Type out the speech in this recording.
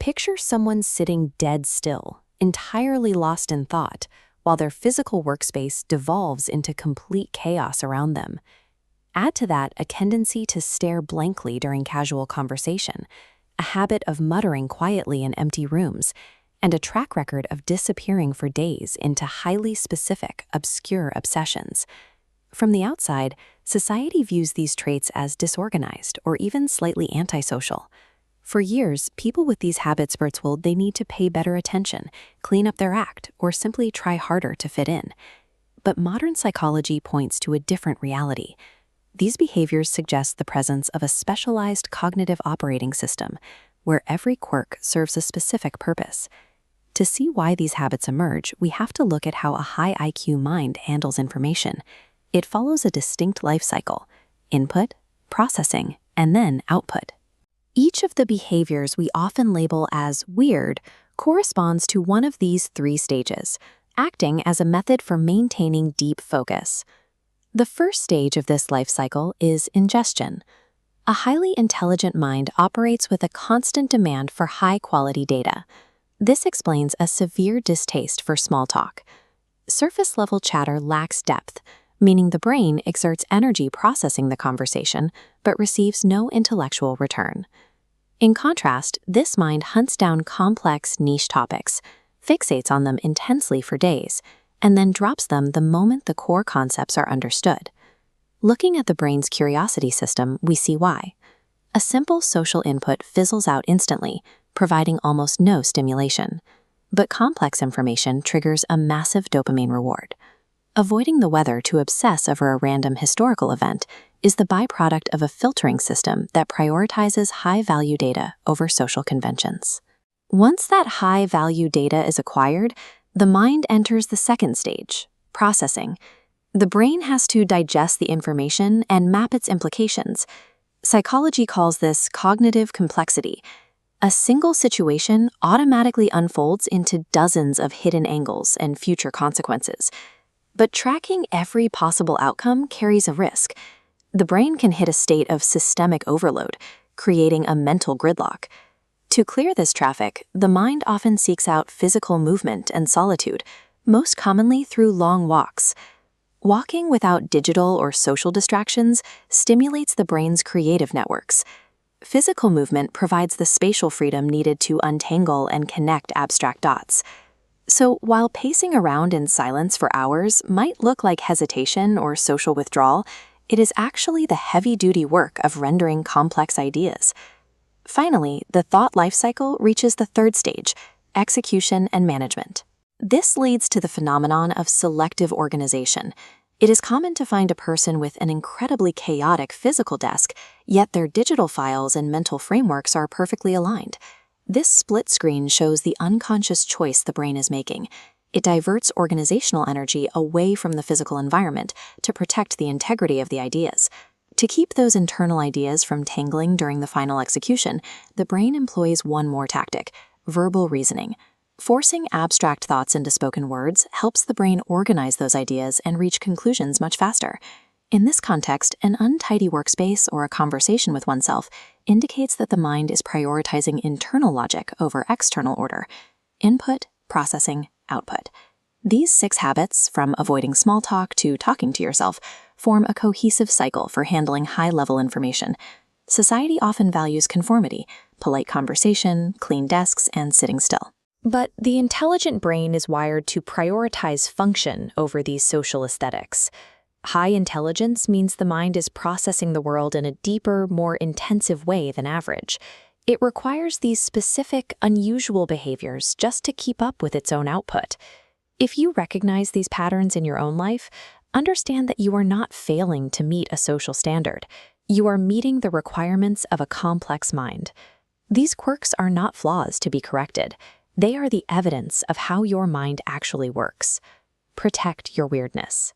Picture someone sitting dead still, entirely lost in thought, while their physical workspace devolves into complete chaos around them. Add to that a tendency to stare blankly during casual conversation, a habit of muttering quietly in empty rooms, and a track record of disappearing for days into highly specific, obscure obsessions. From the outside, society views these traits as disorganized or even slightly antisocial. For years, people with these habits were told they need to pay better attention, clean up their act, or simply try harder to fit in. But modern psychology points to a different reality. These behaviors suggest the presence of a specialized cognitive operating system, where every quirk serves a specific purpose. To see why these habits emerge, we have to look at how a high IQ mind handles information. It follows a distinct life cycle: input, processing, and then output. Each of the behaviors we often label as weird corresponds to one of these three stages, acting as a method for maintaining deep focus. The first stage of this life cycle is ingestion. A highly intelligent mind operates with a constant demand for high-quality data. This explains a severe distaste for small talk. Surface-level chatter lacks depth, meaning the brain exerts energy processing the conversation but receives no intellectual return. In contrast, this mind hunts down complex niche topics, fixates on them intensely for days, and then drops them the moment the core concepts are understood. Looking at the brain's curiosity system, we see why. A simple social input fizzles out instantly, providing almost no stimulation. But complex information triggers a massive dopamine reward. Avoiding the weather to obsess over a random historical event is the byproduct of a filtering system that prioritizes high-value data over social conventions. Once that high-value data is acquired, the mind enters the second stage, processing. The brain has to digest the information and map its implications. Psychology calls this cognitive complexity. A single situation automatically unfolds into dozens of hidden angles and future consequences. But tracking every possible outcome carries a risk. The brain can hit a state of systemic overload, creating a mental gridlock. To clear this traffic, the mind often seeks out physical movement and solitude, most commonly through long walks. Walking without digital or social distractions stimulates the brain's creative networks. Physical movement provides the spatial freedom needed to untangle and connect abstract dots. So while pacing around in silence for hours might look like hesitation or social withdrawal, it is actually the heavy-duty work of rendering complex ideas. Finally, the thought life cycle reaches the third stage, execution and management. This leads to the phenomenon of selective organization. It is common to find a person with an incredibly chaotic physical desk, yet their digital files and mental frameworks are perfectly aligned. This split screen shows the unconscious choice the brain is making. It diverts organizational energy away from the physical environment to protect the integrity of the ideas. To keep those internal ideas from tangling during the final execution, the brain employs one more tactic: verbal reasoning. Forcing abstract thoughts into spoken words helps the brain organize those ideas and reach conclusions much faster. In this context, an untidy workspace or a conversation with oneself indicates that the mind is prioritizing internal logic over external order: input, processing, output. These 6 habits, from avoiding small talk to talking to yourself, form a cohesive cycle for handling high-level information. Society often values conformity, polite conversation, clean desks, and sitting still. But the intelligent brain is wired to prioritize function over these social aesthetics. High intelligence means the mind is processing the world in a deeper, more intensive way than average. It requires these specific, unusual behaviors just to keep up with its own output. If you recognize these patterns in your own life, understand that you are not failing to meet a social standard. You are meeting the requirements of a complex mind. These quirks are not flaws to be corrected. They are the evidence of how your mind actually works. Protect your weirdness.